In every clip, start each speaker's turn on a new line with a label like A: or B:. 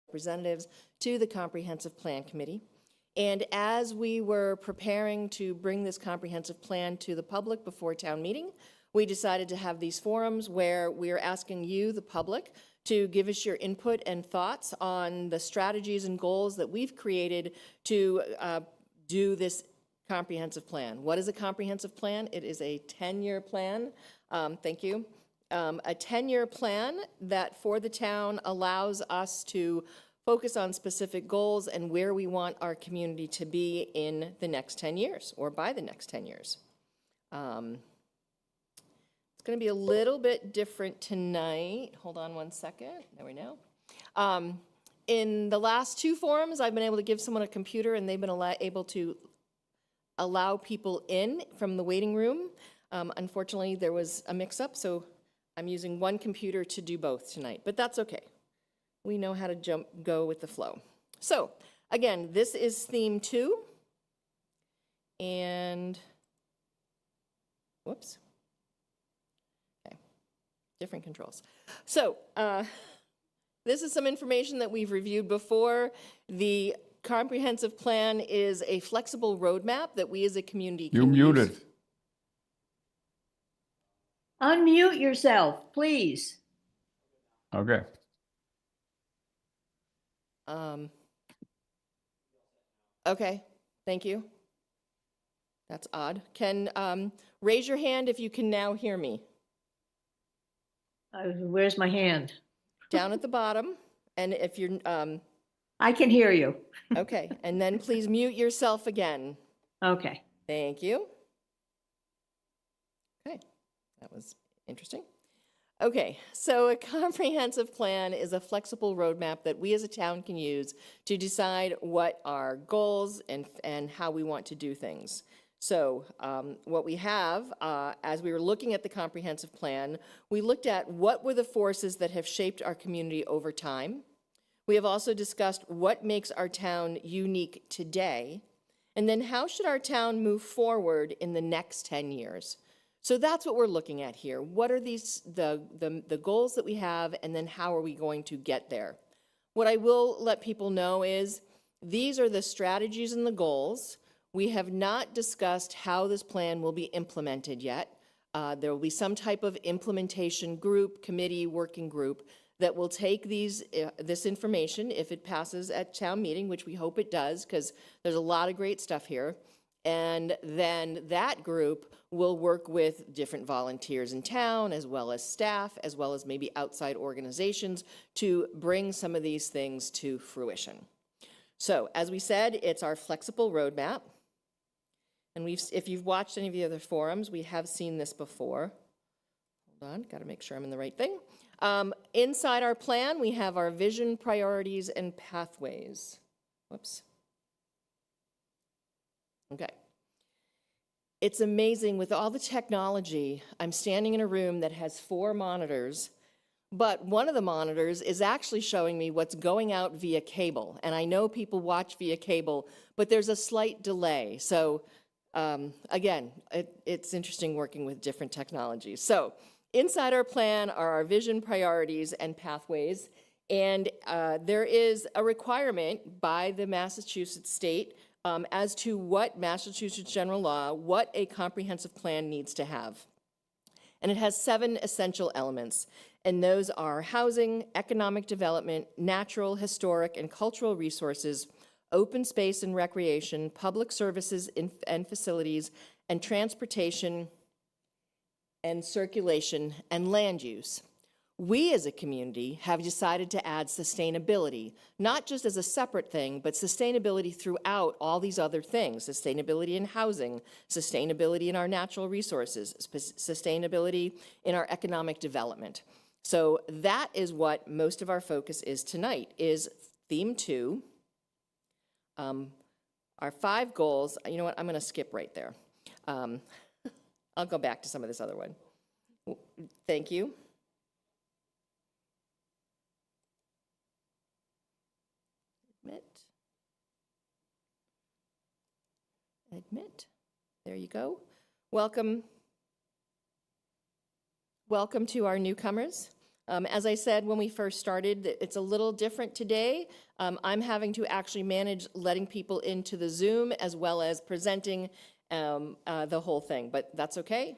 A: representatives to the Comprehensive Plan Committee. And as we were preparing to bring this comprehensive plan to the public before town meeting, we decided to have these forums where we are asking you, the public, to give us your input and thoughts on the strategies and goals that we've created to do this comprehensive plan. What is a comprehensive plan? It is a 10-year plan. Thank you. A 10-year plan that for the town allows us to focus on specific goals and where we want our community to be in the next 10 years or by the next 10 years. It's going to be a little bit different tonight. Hold on one second. There we go. In the last two forums, I've been able to give someone a computer and they've been able to allow people in from the waiting room. Unfortunately, there was a mix-up, so I'm using one computer to do both tonight, but that's okay. We know how to go with the flow. So, again, this is theme 2. And, whoops. Okay, different controls. So, this is some information that we've reviewed before. The comprehensive plan is a flexible roadmap that we as a community can use.
B: You muted.
C: Unmute yourself, please.
B: Okay.
A: Okay, thank you. That's odd. Can raise your hand if you can now hear me.
C: Where's my hand?
A: Down at the bottom, and if you're
C: I can hear you.
A: okay, and then please mute yourself again.
C: Okay.
A: Thank you. Okay, that was interesting. Okay, so a comprehensive plan is a flexible roadmap that we as a town can use to decide what our goals and how we want to do things. So what we have, as we were looking at the comprehensive plan, we looked at what were the forces that have shaped our community over time. We have also discussed what makes our town unique today, and then how should our town move forward in the next 10 years. So that's what we're looking at here. What are the goals that we have, and then how are we going to get there? What I will let people know is these are the strategies and the goals. We have not discussed how this plan will be implemented yet. There will be some type of implementation group, committee, working group that will take this information, if it passes at town meeting, which we hope it does, because there's a lot of great stuff here. And then that group will work with different volunteers in town, as well as staff, as well as maybe outside organizations to bring some of these things to fruition. So, as we said, it's our flexible roadmap. And if you've watched any of the other forums, we have seen this before. Hold on, got to make sure I'm in the right thing. Inside our plan, we have our vision, priorities, and pathways. Whoops. Okay. It's amazing with all the technology. I'm standing in a room that has 4 monitors, but one of the monitors is actually showing me what's going out via cable. And I know people watch via cable, but there's a slight delay. So again, it's interesting working with different technologies. So inside our plan are our vision, priorities, and pathways. And there is a requirement by the Massachusetts state as to what Massachusetts general law, what a comprehensive plan needs to have. And it has 7 essential elements. And those are housing, economic development, natural, historic, and cultural resources, open space and recreation, public services and facilities, and transportation and circulation and land use. We as a community have decided to add sustainability, not just as a separate thing, but sustainability throughout all these other things, sustainability in housing, sustainability in our natural resources, sustainability in our economic development. So that is what most of our focus is tonight, is theme 2. Our 5 goals, you know what, I'm gonna skip right there. I'll go back to some of this other one. Thank you. Admit. There you go. Welcome. Welcome to our newcomers. As I said when we first started, it's a little different today. I'm having to actually manage letting people into the Zoom as well as presenting the whole thing, but that's okay.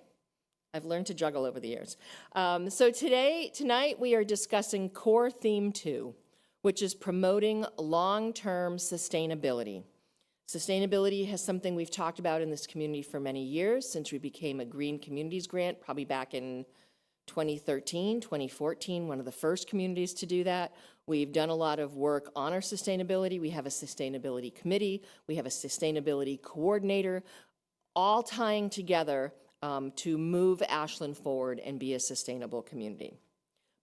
A: I've learned to juggle over the years. So tonight we are discussing core theme 2, which is promoting long-term sustainability. Sustainability has something we've talked about in this community for many years, since we became a Green Communities grant, probably back in 2013, 2014, one of the first communities to do that. We've done a lot of work on our sustainability. We have a sustainability committee. We have a sustainability coordinator, all tying together to move Ashland forward and be a sustainable community.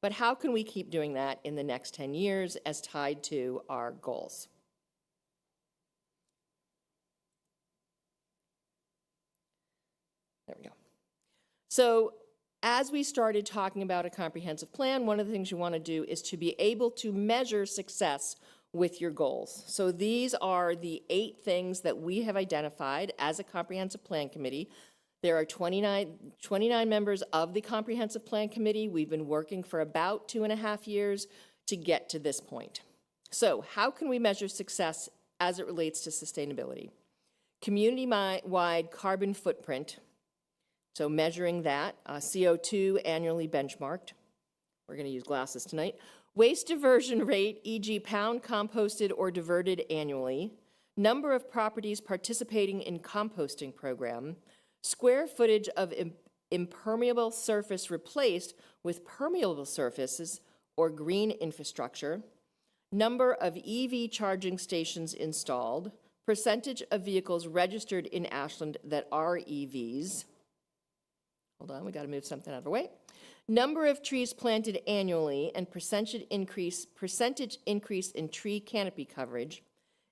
A: But how can we keep doing that in the next 10 years as tied to our goals? There we go. So as we started talking about a comprehensive plan, one of the things you want to do is to be able to measure success with your goals. So these are the 8 things that we have identified as a comprehensive plan committee. There are 29 members of the comprehensive plan committee. We've been working for about 2.5 years to get to this point. So how can we measure success as it relates to sustainability? Community-wide carbon footprint. So measuring that, CO2 annually benchmarked. We're going to use glasses tonight. Waste diversion rate, e.g. pound composted or diverted annually. Number of properties participating in composting program. Square footage of impermeable surface replaced with permeable surfaces or green infrastructure. Number of EV charging stations installed. Percentage of vehicles registered in Ashland that are EVs. Hold on, we got to move something out of the way. Number of trees planted annually and percentage increase in tree canopy coverage,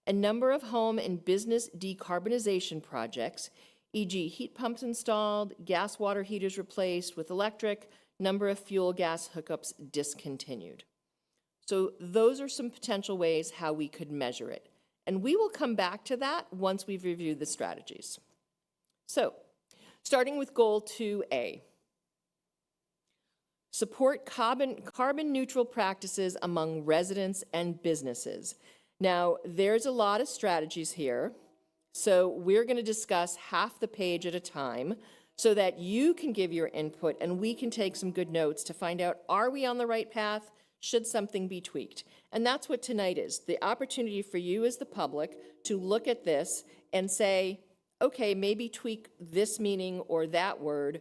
A: and number of home and business decarbonization projects, e.g. heat pumps installed, gas water heaters replaced with electric, number of fuel gas hookups discontinued. So those are some potential ways how we could measure it. And we will come back to that once we've reviewed the strategies. So, starting with goal 2A. Support carbon neutral practices among residents and businesses. Now, there's a lot of strategies here, so we're going to discuss half the page at a time so that you can give your input and we can take some good notes to find out, are we on the right path? Should something be tweaked? And that's what tonight is, the opportunity for you as the public to look at this and say, okay, maybe tweak this meaning or that word.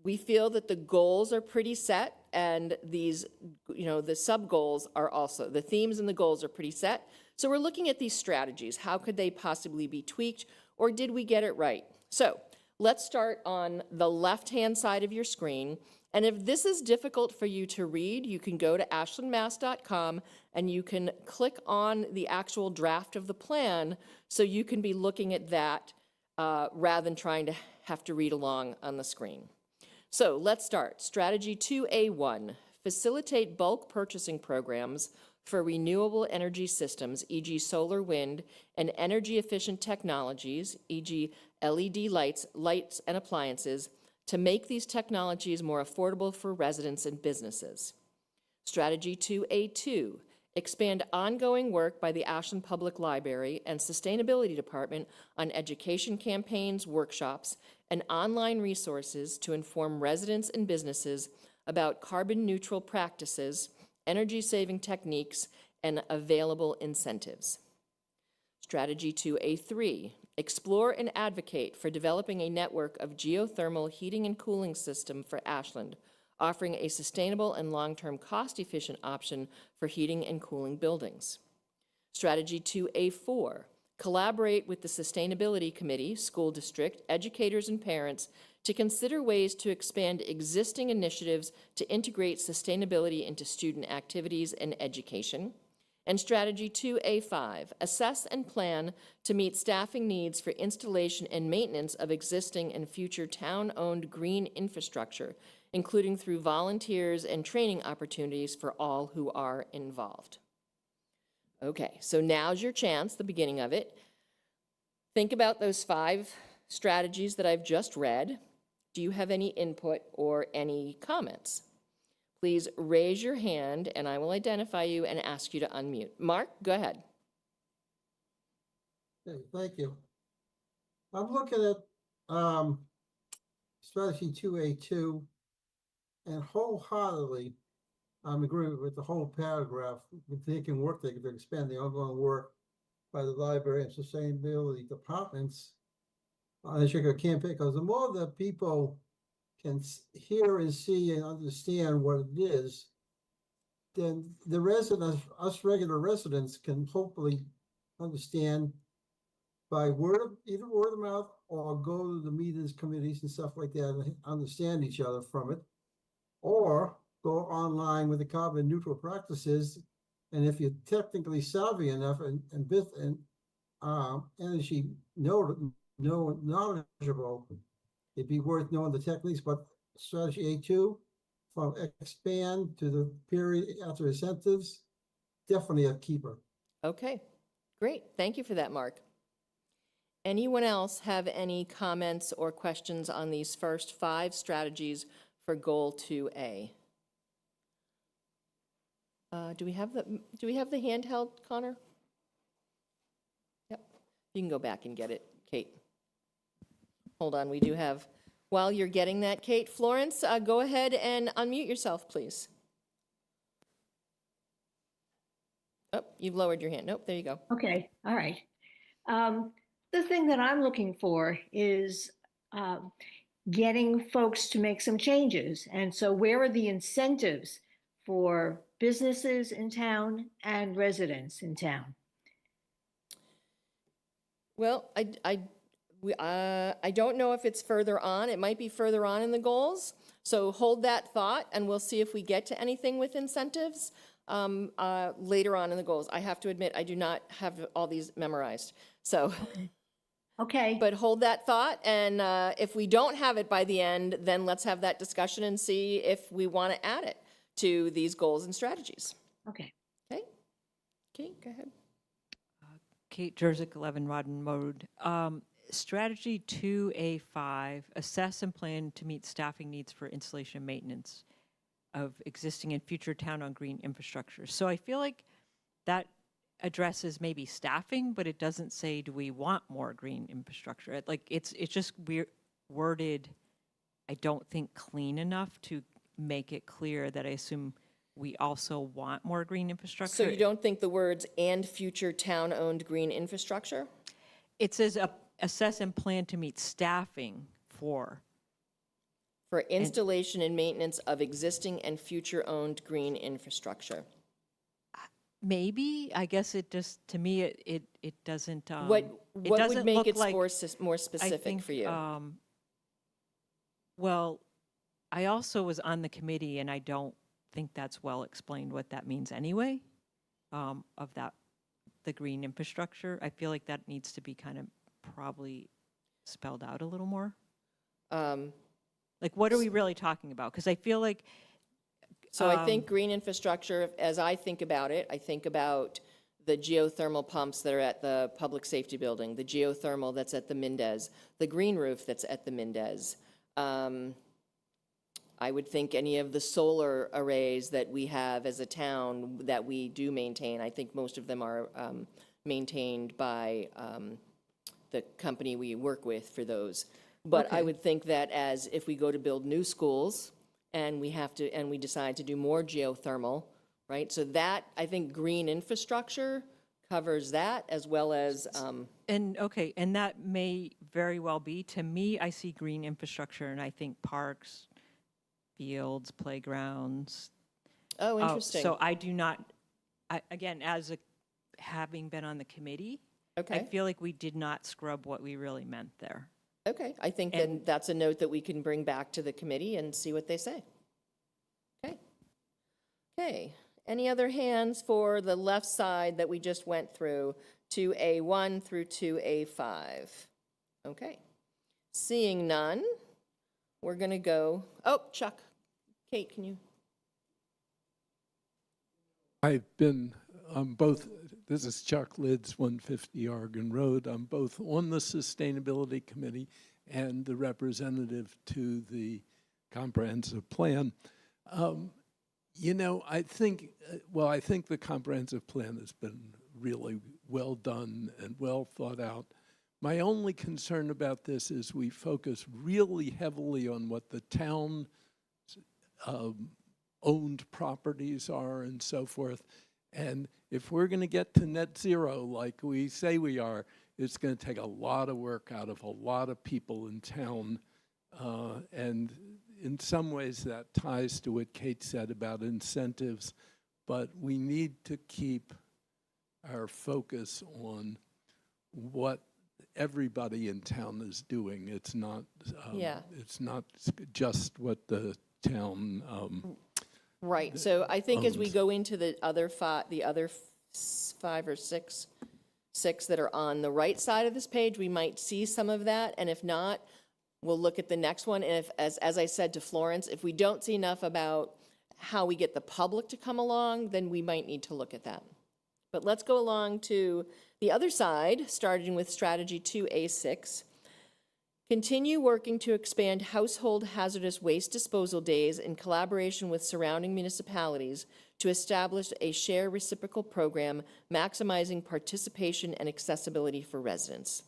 A: We feel that the goals are pretty set, and these, the sub-goals are also, the themes and the goals are pretty set. So we're looking at these strategies. How could they possibly be tweaked, or did we get it right? So let's start on the left-hand side of your screen. And if this is difficult for you to read, you can go to ashlandmass.com and you can click on the actual draft of the plan so you can be looking at that rather than trying to have to read along on the screen. So let's start. Strategy 2A1, facilitate bulk purchasing programs for renewable energy systems, e.g. solar, wind, and energy efficient technologies, e.g. LED lights and appliances, to make these technologies more affordable for residents and businesses. Strategy 2A2, expand ongoing work by the Ashland Public Library and Sustainability Department on education campaigns, workshops, and online resources to inform residents and businesses about carbon neutral practices, energy saving techniques, and available incentives. Strategy 2A3, explore and advocate for developing a network of geothermal heating and cooling system for Ashland, offering a sustainable and long-term cost-efficient option for heating and cooling buildings. Strategy 2A4, collaborate with the Sustainability Committee, school district, educators, and parents to consider ways to expand existing initiatives to integrate sustainability into student activities and education. And strategy 2A5, assess and plan to meet staffing needs for installation and maintenance of existing and future town-owned green infrastructure, including through volunteers and training opportunities for all who are involved. Okay, so now's your chance, the beginning of it. Think about those 5 strategies that I've just read. Do you have any input or any comments? please raise your hand and I will identify you and ask you to unmute. Mark, go ahead.
D: Okay, thank you. I'm looking at strategy 2A2 and wholeheartedly I'm agreeing with the whole paragraph. They can work, they can expand the ongoing work by the library and sustainability departments on the sugar campaign, because the more that people can hear and see and understand what it is, then the residents, us regular residents, can hopefully understand by either word of mouth or go to the meetings, committees and stuff like that and understand each other from it. Or go online with the carbon neutral practices. And if you're technically savvy enough and energy knowledgeable, it'd be worth knowing the techniques. But strategy A2, from expand to the period after incentives, definitely a keeper.
A: Okay, great. Thank you for that, Mark. Anyone else have any comments or questions on these first 5 strategies for Goal 2A? Do we have the handheld, Connor? Yep. You can go back and get it, Kate. Hold on, we do have, while you're getting that, Kate, Florence, go ahead and unmute yourself, please. Oh, you've lowered your hand. Nope, there you go.
C: Okay, all right. The thing that I'm looking for is getting folks to make some changes. And so where are the incentives for businesses in town and residents in town?
A: Well, I don't know if it's further on. It might be further on in the goals. So hold that thought and we'll see if we get to anything with incentives later on in the goals. I have to admit, I do not have all these memorized. So,
C: Okay.
A: but hold that thought. And if we don't have it by the end, then let's have that discussion and see if we want to add it to these goals and strategies.
C: Okay.
A: Okay? Okay, go ahead.
E: Kate Jerzyk, 11 Rodden Road. Strategy 2A5, assess and plan to meet staffing needs for installation and maintenance of existing and future town-owned green infrastructure. So I feel like that addresses maybe staffing, but it doesn't say, do we want more green infrastructure? It's just worded, I don't think, clean enough to make it clear that I assume we also want more green infrastructure.
A: So you don't think the words "and future town-owned green infrastructure"?
E: It says assess and plan to meet staffing for
A: Installation and maintenance of existing and future-owned green infrastructure.
E: maybe. I guess it just, to me, it doesn't.
A: What
E: it
A: would
E: doesn't
A: make
E: look
A: it
E: like,
A: more
E: I
A: specific
E: think,
A: for you?
E: Well, I also was on the committee, and I don't think that's well explained what that means anyway. Of that, the green infrastructure. I feel like that needs to be kind of probably spelled out a little more. Like, what are we really talking about? Because I feel like.
A: So I think green infrastructure, as I think about it, I think about the geothermal pumps that are at the public safety building, the geothermal that's at the Mendez, the green roof that's at the Mendez. I would think any of the solar arrays that we have as a town that we do maintain, I think most of them are maintained by the company we work with for those. But I would think that as if we go to build new schools and we have to, and we decide to do more geothermal, right? So that, I think green infrastructure covers that as well as,
E: And, okay, and that may very well be. To me, I see green infrastructure, and I think parks, fields, playgrounds.
A: oh, interesting.
E: So I do not, again, having been on the committee, I
A: Okay,
E: feel like we did not scrub what we really meant there.
A: okay. I think then that's a note that we can bring back to the committee and see what they say. Okay. Okay. Any other hands for the left side that we just went through, 2A1 through 2A5? Okay. Seeing none, we're going to go, oh, Chuck. Kate, can you?
F: I've been on both, this is Chuck Lids, 150 Oregon Road. I'm both on the Sustainability Committee and the representative to the comprehensive plan. You know, I think, well, I think the comprehensive plan has been really well done and well thought out. My only concern about this is we focus really heavily on what the town owned properties are and so forth. And if we're going to get to net zero like we say we are, it's going to take a lot of work out of a lot of people in town. And in some ways that ties to what Kate said about incentives, but we need to keep our focus on what everybody in town is doing. It's not,
A: Yeah.
F: it's not just what the town,
A: Right, so I think as we
F: owns.
A: go into the other five or six that are on the right side of this page, we might see some of that, and if not, we'll look at the next one, and if, as I said to Florence, if we don't see enough about how we get the public to come along, then we might need to look at that. But let's go along to the other side, starting with strategy 2A6. Continue working to expand household hazardous waste disposal days in collaboration with surrounding municipalities to establish a share reciprocal program maximizing participation and accessibility for residents.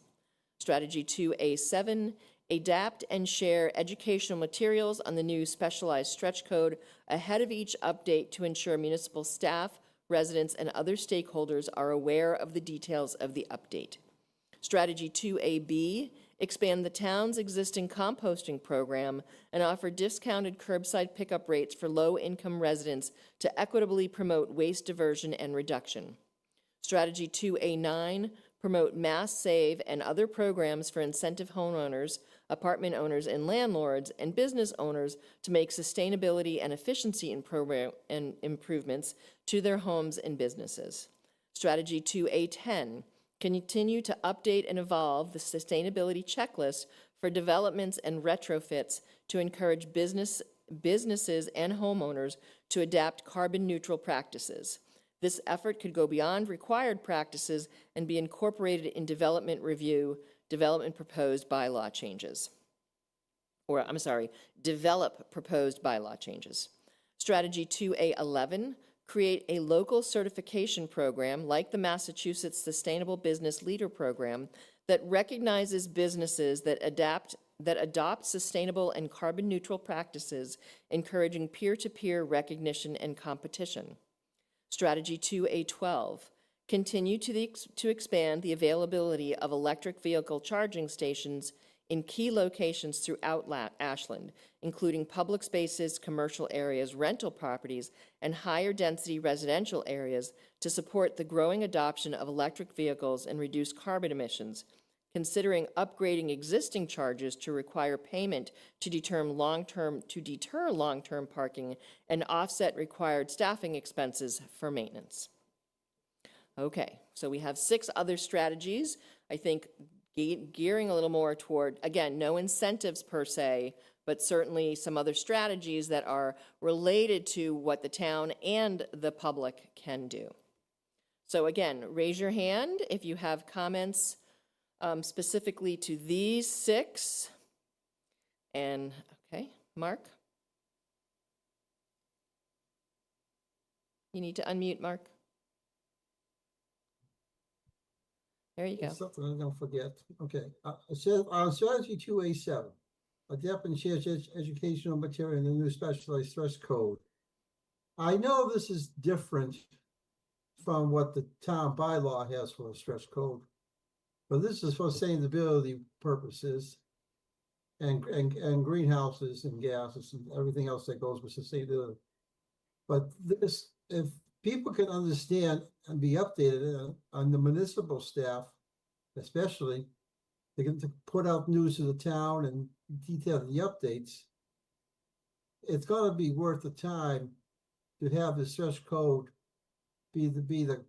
A: Strategy 2A7, adapt and share educational materials on the new specialized stretch code ahead of each update to ensure municipal staff, residents, and other stakeholders are aware of the details of the update. Strategy 2AB, expand the town's existing composting program and offer discounted curbside pickup rates for low-income residents to equitably promote waste diversion and reduction. Strategy 2A9, promote mass save and other programs for incentive homeowners, apartment owners, and landlords, and business owners to make sustainability and efficiency in program and improvements to their homes and businesses. Strategy 2A10, continue to update and evolve the sustainability checklist for developments and retrofits to encourage businesses and homeowners to adapt carbon neutral practices. This effort could go beyond required practices and be incorporated in development proposed bylaw changes. Or, I'm sorry, develop proposed bylaw changes. Strategy 2A11, create a local certification program like the Massachusetts Sustainable Business Leader Program that recognizes businesses that adopt sustainable and carbon neutral practices, encouraging peer-to-peer recognition and competition. Strategy 2A12, continue to expand the availability of electric vehicle charging stations in key locations throughout Ashland, including public spaces, commercial areas, rental properties, and higher density residential areas to support the growing adoption of electric vehicles and reduce carbon emissions, considering upgrading existing chargers to require payment to deter long-term parking and offset required staffing expenses for maintenance. Okay, so we have 6 other strategies. I think gearing a little more toward, again, no incentives per se, but certainly some other strategies that are related to what the town and the public can do. So again, raise your hand if you have comments specifically to these 6. And, okay, Mark? You need to unmute, Mark. There you go.
D: Something I don't forget. Okay, it says on strategy 2A7, adapt and share educational material in the new specialized stress code. I know this is different from what the town bylaw has for a stress code, but this is for sustainability purposes and greenhouses and gases and everything else that goes with sustainability. But this, if people can understand and be updated on the municipal staff, especially, they can put out news to the town and detail the updates. It's going to be worth the time to have the stretch code be the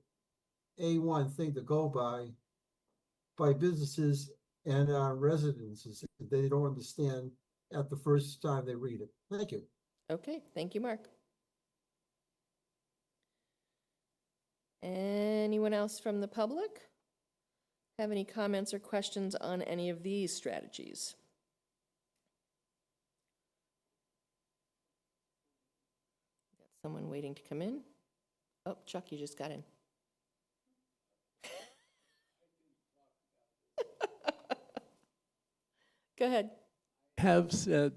D: A1 thing to go by businesses and residences if they don't understand at the first time they read it. Thank you.
A: Okay, thank you, Mark. Anyone else from the public have any comments or questions on any of these strategies? Got Someone waiting to come in? Oh, Chuck, you just got in. Go ahead.
F: Have said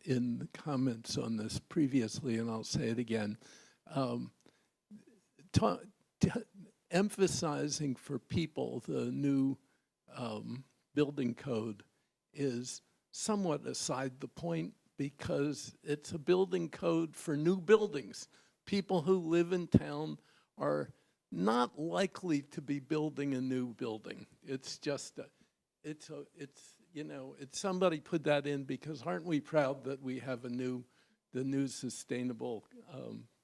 F: in the comments on this previously, and I'll say it again, ta- emphasizing for people the new building code is somewhat aside the point, because it's a building code for new buildings. People who live in town are not likely to be building a new building. It's just, somebody put that in because aren't we proud that we have the new sustainable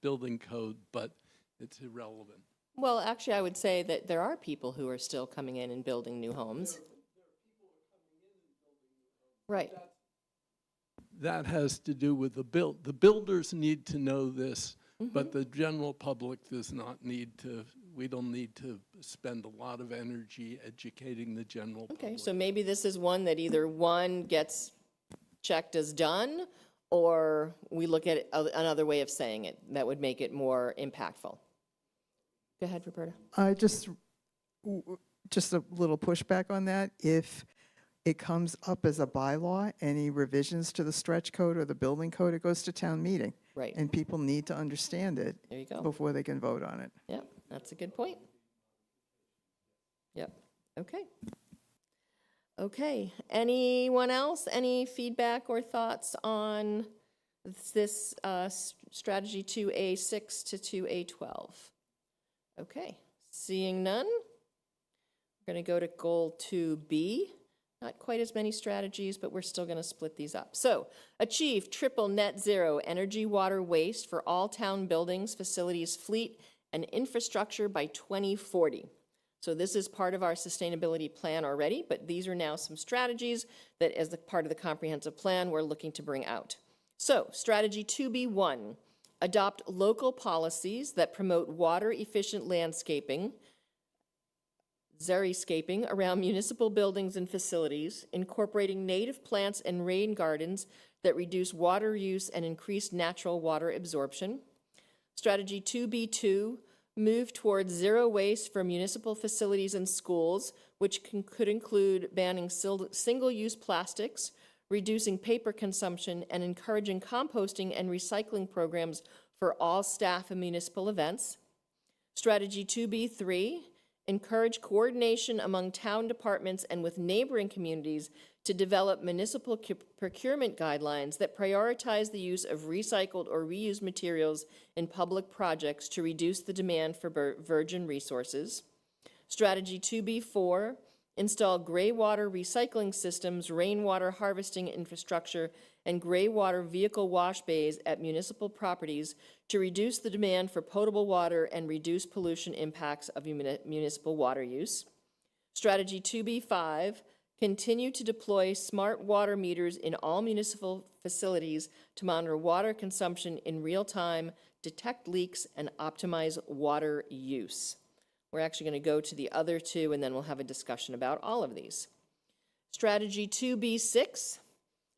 F: building code, but it's irrelevant.
A: Well, actually, I would say that there are people who are still coming in and building new homes. Right.
F: That has to do with the builders need to know this, but the general public does not need to. We don't need to spend a lot of energy educating the general public.
A: Okay, so maybe this is one that either one gets checked as done, or we look at it, another way of saying it that would make it more impactful. Go ahead, Roberta.
G: Just a little pushback on that. If it comes up as a bylaw, any revisions to the stretch code or the building code, it goes to town meeting.
A: Right.
G: And people need to understand it
A: There you go.
G: before they can vote on it.
A: Yep, that's a good point. Yep, okay. Okay, anyone else? Any feedback or thoughts on this strategy 2A6 to 2A12? Okay, seeing none, we're going to go to goal 2B. Not quite as many strategies, but we're still going to split these up. So, achieve triple net zero energy, water, waste for all town buildings, facilities, fleet, and infrastructure by 2040. So this is part of our sustainability plan already, but these are now some strategies that as the part of the comprehensive plan we're looking to bring out. So, strategy 2B1, adopt local policies that promote water-efficient landscaping, xeriscaping around municipal buildings and facilities, incorporating native plants and rain gardens that reduce water use and increase natural water absorption. Strategy 2B2, move towards zero waste for municipal facilities and schools, which could include banning single-use plastics, reducing paper consumption, and encouraging composting and recycling programs for all staff and municipal events. Strategy 2B3, encourage coordination among town departments and with neighboring communities to develop municipal procurement guidelines that prioritize the use of recycled or reused materials in public projects to reduce the demand for virgin resources. Strategy 2B4, install gray water recycling systems, rainwater harvesting infrastructure, and gray water vehicle wash bays at municipal properties to reduce the demand for potable water and reduce pollution impacts of municipal water use. Strategy 2B5, continue to deploy smart water meters in all municipal facilities to monitor water consumption in real time, detect leaks, and optimize water use. We're actually going to go to the other two, and then we'll have a discussion about all of these. Strategy 2B6,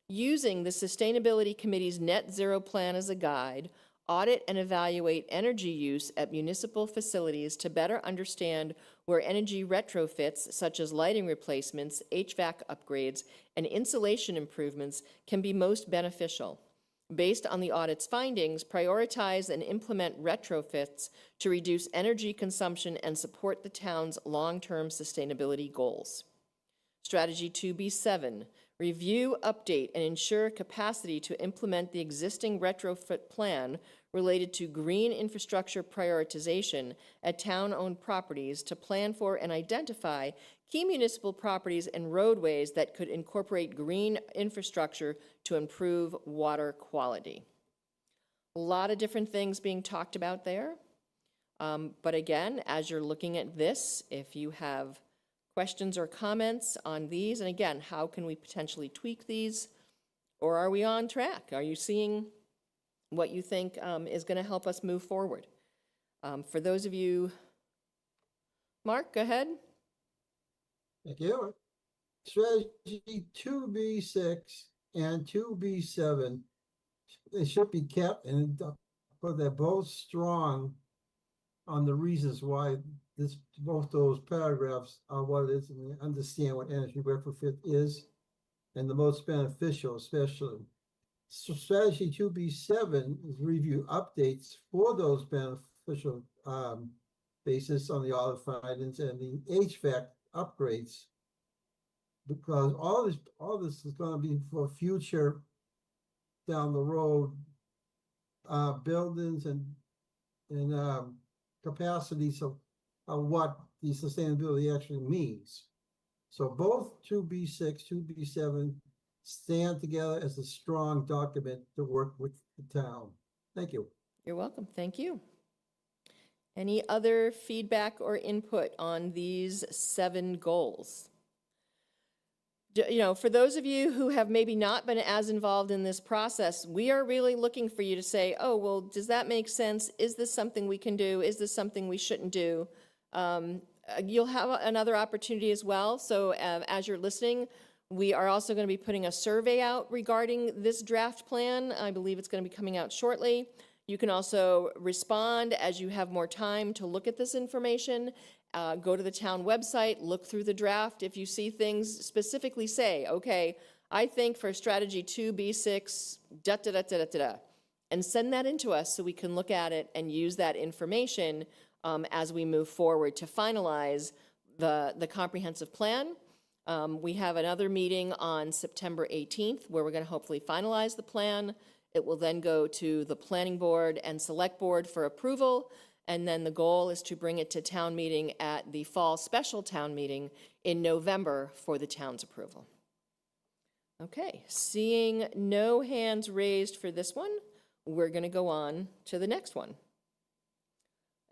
A: using the Sustainability Committee's Net Zero Plan as a guide, audit and evaluate energy use at municipal facilities to better understand where energy retrofits, such as lighting replacements, HVAC upgrades, and insulation improvements can be most beneficial. Based on the audit's findings, prioritize and implement retrofits to reduce energy consumption and support the town's long-term sustainability goals. Strategy 2B7, review, update, and ensure capacity to implement the existing retrofit plan related to green infrastructure prioritization at town-owned properties to plan for and identify key municipal properties and roadways that could incorporate green infrastructure to improve water quality. A lot of different things being talked about there. But again, as you're looking at this, if you have questions or comments on these, and again, how can we potentially tweak these? Or are we on track? Are you seeing what you think is going to help us move forward? For those of you, Mark, go ahead.
D: Thank you. Strategy 2B6 and 2B7, they should be kept and but they're both strong on the reasons why both those paragraphs are what it is, and they understand what energy retrofit is and the most beneficial, especially. So strategy 2B7 is review updates for those beneficial basis on the audit findings and the HVAC upgrades. Because all this is going to be for future down the road buildings and capacities of what the sustainability actually means. So both 2B6, 2B7 stand together as a strong document to work with the town. Thank you.
A: You're welcome. Thank you. Any other feedback or input on these 7 goals? You know, for those of you who have maybe not been as involved in this process, we are really looking for you to say, oh, well, does that make sense? Is this something we can do? Is this something we shouldn't do? You'll have another opportunity as well. So as you're listening, we are also going to be putting a survey out regarding this draft plan. I believe it's going to be coming out shortly. You can also respond as you have more time to look at this information. Go to the town website, look through the draft. If you see things, specifically say, okay, I think for strategy 2B6, and send that into us so we can look at it and use that information as we move forward to finalize the comprehensive plan. We have another meeting on September 18th where we're going to hopefully finalize the plan. It will then go to the planning board and select board for approval. And then the goal is to bring it to town meeting at the fall special town meeting in November for the town's approval. Okay, seeing no hands raised for this one, we're going to go on to the next one.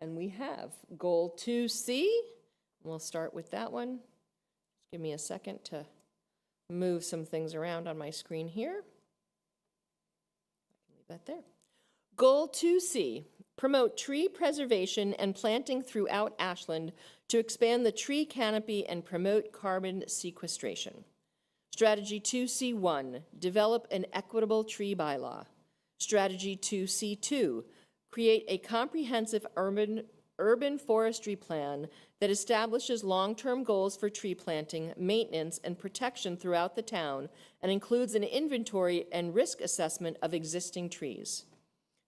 A: And we have goal 2C. We'll start with that one. Just give me a second to move some things around on my screen here. I can leave that there. Goal 2C, promote tree preservation and planting throughout Ashland to expand the tree canopy and promote carbon sequestration. Strategy 2C1, develop an equitable tree bylaw. Strategy 2C2, create a comprehensive urban forestry plan that establishes long-term goals for tree planting, maintenance, and protection throughout the town and includes an inventory and risk assessment of existing trees.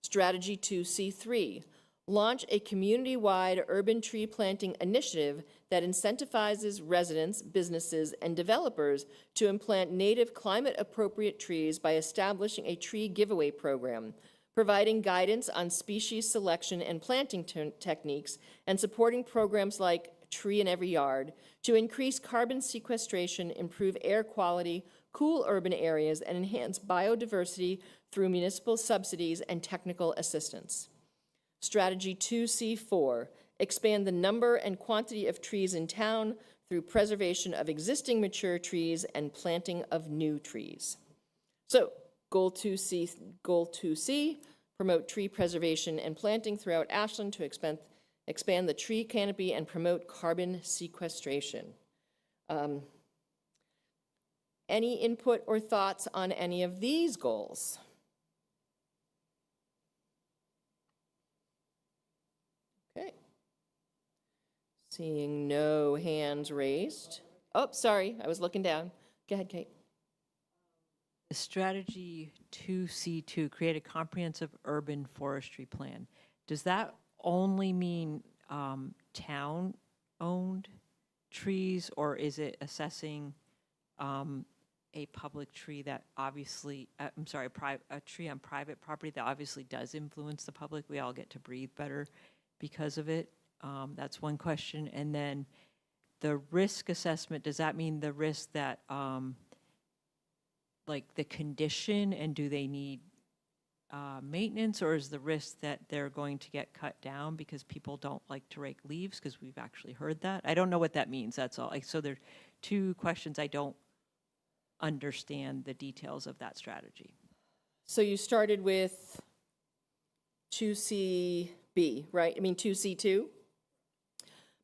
A: Strategy 2C3, launch a community-wide urban tree planting initiative that incentivizes residents, businesses, and developers to implant native climate-appropriate trees by establishing a tree giveaway program, providing guidance on species selection and planting techniques, and supporting programs like Tree in Every Yard to increase carbon sequestration, improve air quality, cool urban areas, and enhance biodiversity through municipal subsidies and technical assistance. Strategy 2C4, expand the number and quantity of trees in town through preservation of existing mature trees and planting of new trees. So, Goal 2C, promote tree preservation and planting throughout Ashland to expand the tree canopy and promote carbon sequestration. Any input or thoughts on any of these goals? Okay. Seeing no hands raised. Oh, sorry, I was looking down. Go ahead, Kate.
E: Strategy 2C2, create a comprehensive urban forestry plan. Does that only mean town-owned trees, or is it assessing a public tree that obviously, a tree on private property that obviously does influence the public? We all get to breathe better because of it. That's one question. And then the risk assessment, does that mean the risk that like the condition, and do they need maintenance, or is the risk that they're going to get cut down because people don't like to rake leaves? Because we've actually heard that. I don't know what that means, that's all. So there are two questions. I don't understand the details of that strategy.
A: So you started with 2CB, right? I mean 2C2?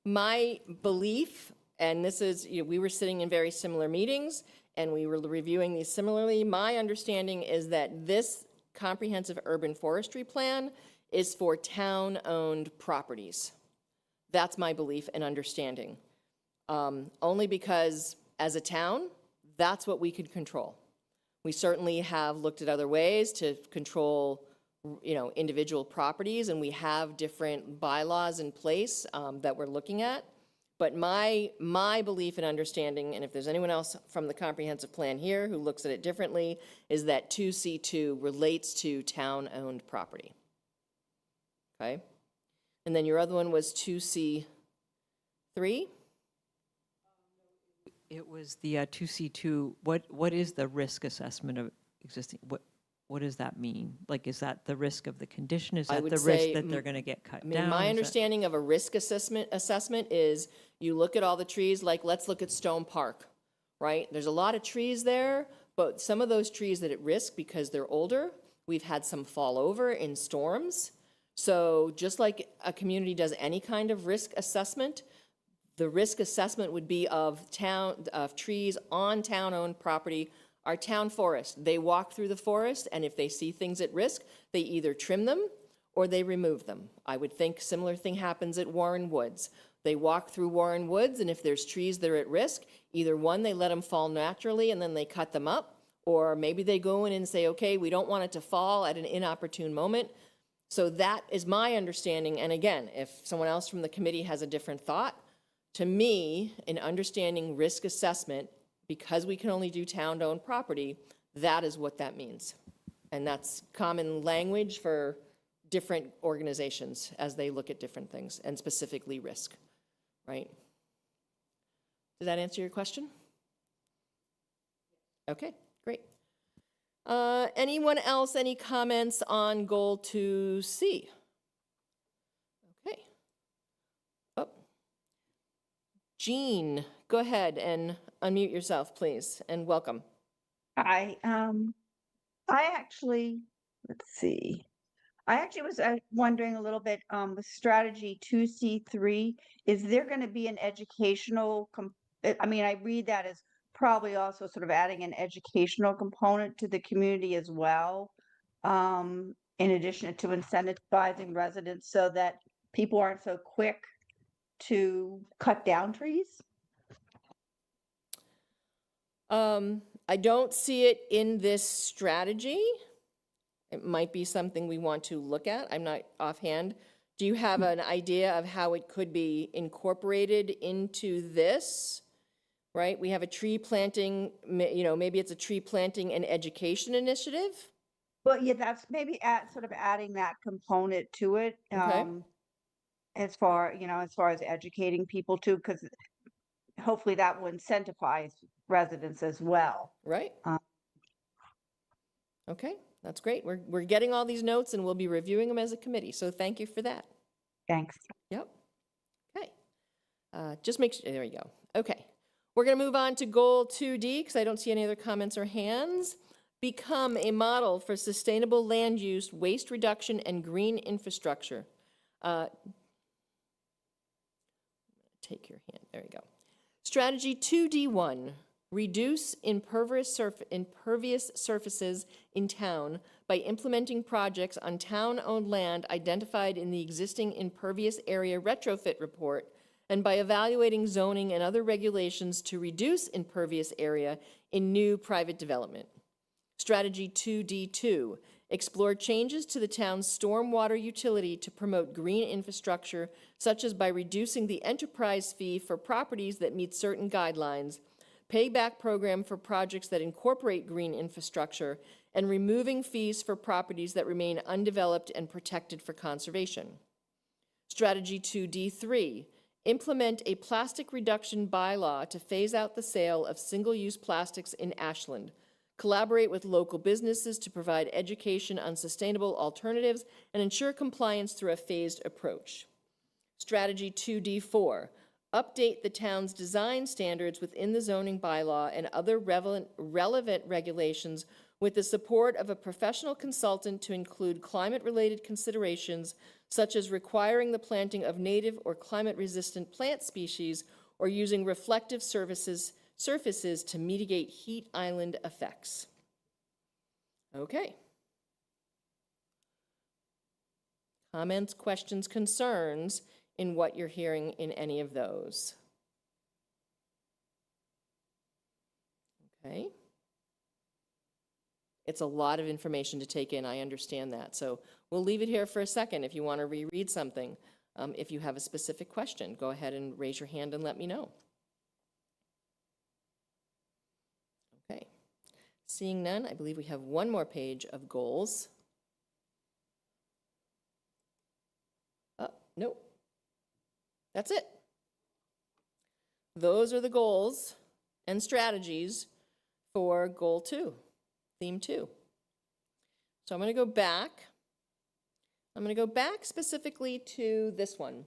A: My belief, and this is, we were sitting in very similar meetings, and we were reviewing these similarly. My understanding is that this comprehensive urban forestry plan is for town-owned properties. That's my belief and understanding. Only because, as a town, that's what we could control. We certainly have looked at other ways to control, individual properties, and we have different bylaws in place that we're looking at. But my belief and understanding, and if there's anyone else from the comprehensive plan here who looks at it differently, is that 2C2 relates to town-owned property. Okay? And then your other one was 2C3?
E: It was the 2C2. What is the risk assessment of existing? What does that mean? Like, is that the risk of the condition? Is
A: I
E: that
A: would
E: the
A: say,
E: risk that they're going to get cut
A: I mean,
E: down?
A: my
E: Is that-
A: understanding of a risk assessment is you look at all the trees, like let's look at Stone Park, right? There's a lot of trees there, but some of those trees that are at risk because they're older, we've had some fall over in storms. So just like a community does any kind of risk assessment, the risk assessment would be of trees on town-owned property. Our town forest, they walk through the forest, and if they see things at risk, they either trim them or they remove them. I would think similar thing happens at Warren Woods. They walk through Warren Woods, and if there's trees that are at risk, either one, they let them fall naturally and then they cut them up, or maybe they go in and say, okay, we don't want it to fall at an inopportune moment. So that is my understanding, and again, if someone else from the committee has a different thought, to me, in understanding risk assessment, because we can only do town-owned property, that is what that means. And that's common language for different organizations as they look at different things, and specifically risk, right? Did that answer your question? Okay, great. Anyone else, any comments on goal 2C? Okay. Oh. Jean, go ahead and unmute yourself, please, and welcome.
H: I actually, let's see. I actually was wondering a little bit, with strategy 2C3, is there going to be an educational, I mean, I read that as probably also sort of adding an educational component to the community as well, in addition to incentivizing residents so that people aren't so quick to cut down trees?
A: I don't see it in this strategy. It might be something we want to look at. I'm not offhand. Do you have an idea of how it could be incorporated into this? Right? We have a tree planting, maybe it's a tree planting and education initiative.
H: Well, yeah, that's maybe sort of adding that component to it.
A: Okay.
H: As far as educating people too, because hopefully that will incentivize residents as well.
A: Right. Okay, that's great. We're getting all these notes and we'll be reviewing them as a committee. So thank you for that.
H: Thanks.
A: Yep. Okay. Just make sure, there you go. Okay. We're going to move on to goal 2D because I don't see any other comments or hands. Become a model for sustainable land use, waste reduction, and green infrastructure. Take your hand. There you go. Strategy 2D1. Reduce impervious surfaces in town by implementing projects on town-owned land identified in the existing impervious area retrofit report and by evaluating zoning and other regulations to reduce impervious area in new private development. Strategy 2D2. Explore changes to the town's stormwater utility to promote green infrastructure, such as by reducing the enterprise fee for properties that meet certain guidelines, payback program for projects that incorporate green infrastructure, and removing fees for properties that remain undeveloped and protected for conservation. Strategy 2D3, implement a plastic reduction bylaw to phase out the sale of single-use plastics in Ashland. Collaborate with local businesses to provide education on sustainable alternatives and ensure compliance through a phased approach. Strategy 2D4, update the town's design standards within the zoning bylaw and other relevant regulations with the support of a professional consultant to include climate-related considerations such as requiring the planting of native or climate-resistant plant species or using reflective surfaces to mitigate heat island effects. Okay. Comments, questions, concerns in what you're hearing in any of those? Okay. It's a lot of information to take in, I understand that. So we'll leave it here for a second if you want to reread something. If you have a specific question, go ahead and raise your hand and let me know. Okay. Seeing none, I believe we have one more page of goals. Oh, nope. That's it. Those are the goals and strategies for goal 2, theme 2. So I'm going to go back. I'm going to go back specifically to this one.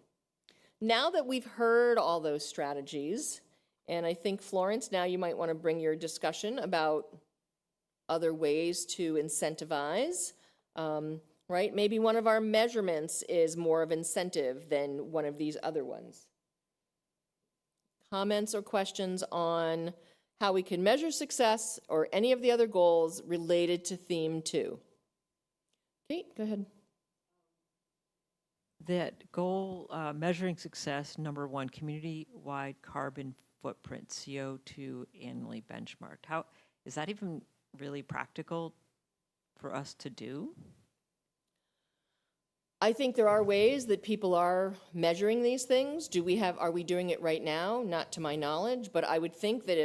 A: Now that we've heard all those strategies, and I think Florence, now you might want to bring your discussion about other ways to incentivize, right? Maybe one of our measurements is more of incentive than one of these other ones. Comments or questions on how we can measure success or any of the other goals related to theme 2? Kate, go ahead.
E: That goal, measuring success, number 1, community-wide carbon footprint, CO2 annually benchmarked. How, is that even really practical for us to do?
A: I think there are ways that people are measuring these things. Are we doing it right now? Not to my knowledge, but I would think that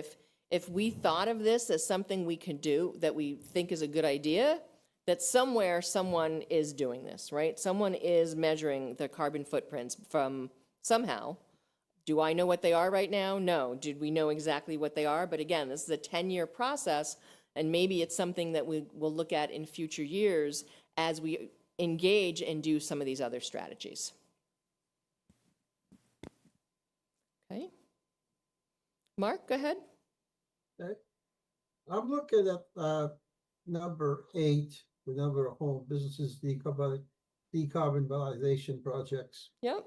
A: if we thought of this as something we could do that we think is a good idea, that somewhere someone is doing this, right? Someone is measuring the carbon footprints from somehow. Do I know what they are right now? No. Did we know exactly what they are? But again, this is a 10-year process, and maybe it's something that we will look at in future years as we engage and do some of these other strategies. Okay. Mark, go ahead.
D: Okay. I'm looking at number 8, the number of home businesses decarbonization projects.
A: Yep.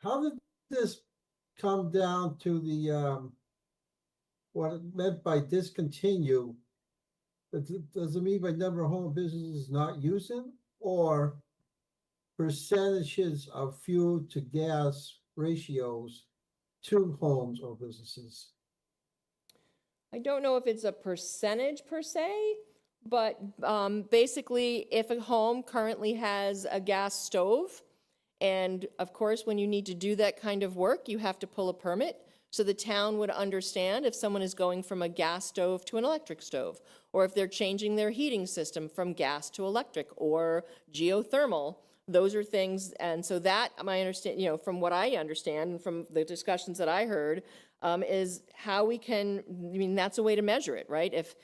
D: How did this come down to the what it meant by discontinue? Does it mean by number of home businesses not using, or percentages of fuel to gas ratios to homes or businesses?
A: I don't know if it's a percentage per se, but basically if a home currently has a gas stove, and of course when you need to do that kind of work, you have to pull a permit. So the town would understand if someone is going from a gas stove to an electric stove, or if they're changing their heating system from gas to electric or geothermal. Those are things, and so that, my understand, from what I understand and from the discussions that I heard, is how we can, that's a way to measure it, right? If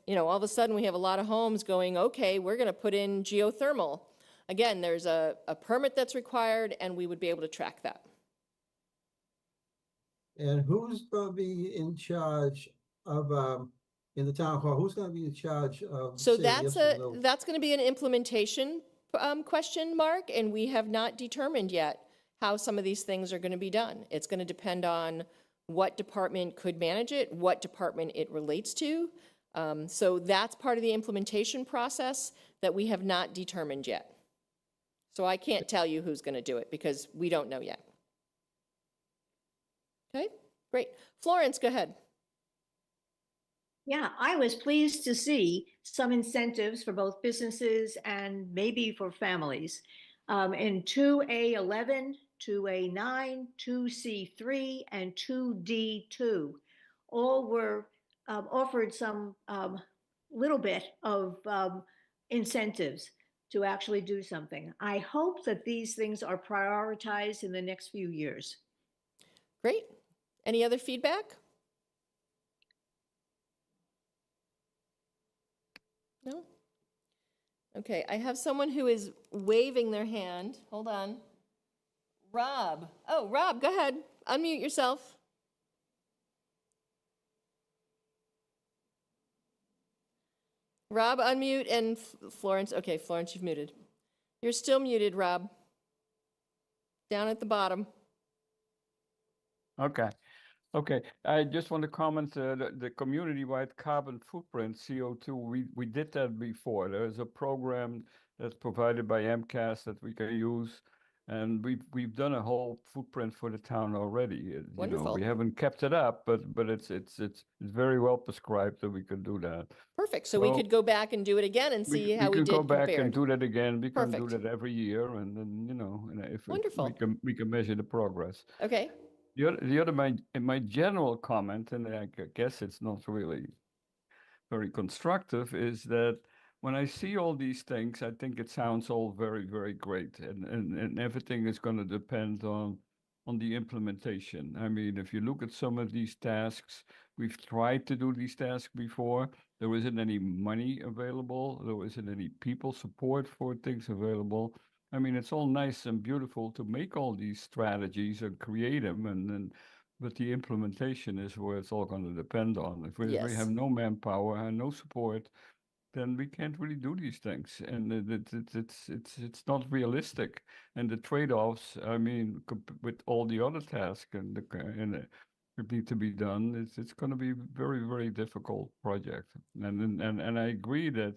A: all of a sudden we have a lot of homes going, okay, we're gonna put in geothermal. Again, there's a permit that's required, and we would be able to track that.
D: And who's going to be in charge of, in the town hall, who's going to be in charge of?
A: So
D: saying yes or no?
A: that's going to be an implementation question, Mark, and we have not determined yet how some of these things are going to be done. It's going to depend on what department could manage it, what department it relates to. So that's part of the implementation process that we have not determined yet. So I can't tell you who's going to do it because we don't know yet. Okay, great. Florence, go ahead.
C: Yeah, I was pleased to see some incentives for both businesses and maybe for families. In 2A11, 2A9, 2C3, and 2D2, all were offered some little bit of incentives to actually do something. I hope that these things are prioritized in the next few years.
A: Great. Any other feedback? No? Okay, I have someone who is waving their hand. Hold on. Rob. Oh, Rob, go ahead. Unmute yourself. Rob, unmute, and Florence. Okay, Florence, you've muted. You're still muted, Rob. Down at the bottom.
B: Okay. Okay. I just want to comment the community-wide carbon footprint, CO2. We did that before. There's a program that's provided by MCAS that we can use. And we've done a whole footprint for the town already. You know,
A: Wonderful.
B: we haven't kept it up, but it's very well prescribed that we can do that.
A: Perfect. So we
B: So
A: could go back and do it again and see how we
B: can go
A: did
B: back and
A: compared.
B: do that again. We can do
A: Perfect.
B: that every year, and then, you know, and if
A: Wonderful.
B: we can measure the progress.
A: Okay.
B: The other my general comment, and I guess it's not really very constructive, is that when I see all these things, I think it sounds all very, very great, and everything is going to depend on the implementation. I mean, if you look at some of these tasks, we've tried to do these tasks before. There isn't any money available. There isn't any people support for things available. I mean, it's all nice and beautiful to make all these strategies and create them, and but the implementation is where it's all going to depend on. If we
A: Yes.
B: have no manpower and no support, then we can't really do these things, and it's not realistic. And the trade-offs, I mean, with all the other tasks that need to be done, it's going to be very, very difficult project. And I agree that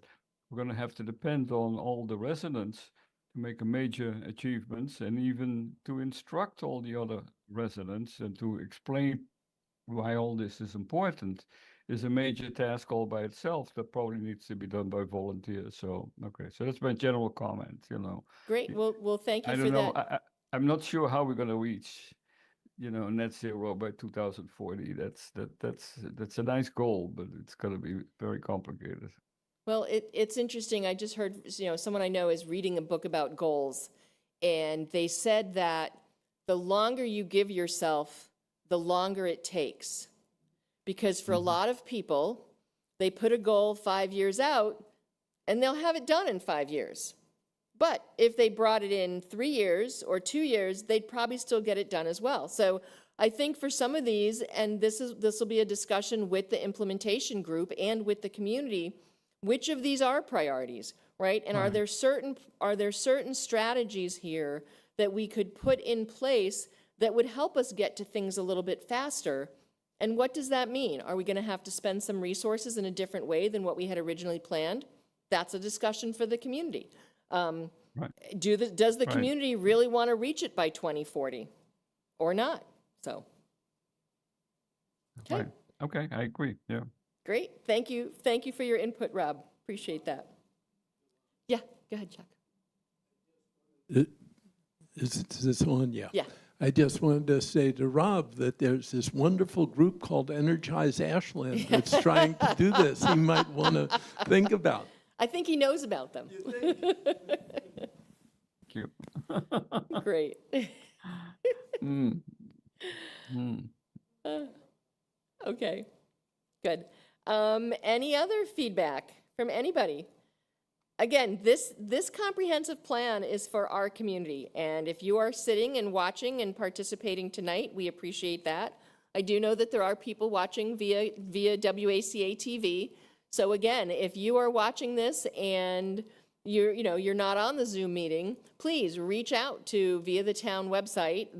B: we're going to have to depend on all the residents to make a major achievements, and even to instruct all the other residents and to explain why all this is important is a major task all by itself that probably needs to be done by volunteers. So, okay, so that's my general comment, you know.
A: Great. Well, thank you
B: I
A: for
B: don't know,
A: that.
B: I'm not sure how we're going to reach, you know, net zero by 2040. That's a nice goal, but it's going to be very complicated.
A: Well, it's interesting. I just heard, someone I know is reading a book about goals, and they said that the longer you give yourself, the longer it takes. Because for a lot of people, they put a goal 5 years out, and they'll have it done in 5 years. But if they brought it in 3 years or 2 years, they'd probably still get it done as well. So I think for some of these, and this will be a discussion with the implementation group and with the community, which of these are priorities, right? And are there certain strategies here that we could put in place that would help us get to things a little bit faster? And what does that mean? Are we going to have to spend some resources in a different way than what we had originally planned? That's a discussion for the community.
B: Right.
A: Does the community really want to reach it by 2040 or not? So, okay.
B: Right. Okay, I agree, yeah.
A: Great. Thank you. Thank you for your input, Rob. Appreciate that. Yeah, go ahead, Chuck.
F: Is this on? Yeah.
A: Yeah.
F: I just wanted to say to Rob that there's this wonderful group called Energize Ashland that's trying to do this. He might want to think about.
A: I think he knows about them.
B: Thank you.
A: Great. Okay, good. Any other feedback from anybody? Again, this comprehensive plan is for our community, and if you are sitting and watching and participating tonight, we appreciate that. I do know that there are people watching via WACA-TV. So again, if you are watching this and you're not on the Zoom meeting, please reach out to via the town website,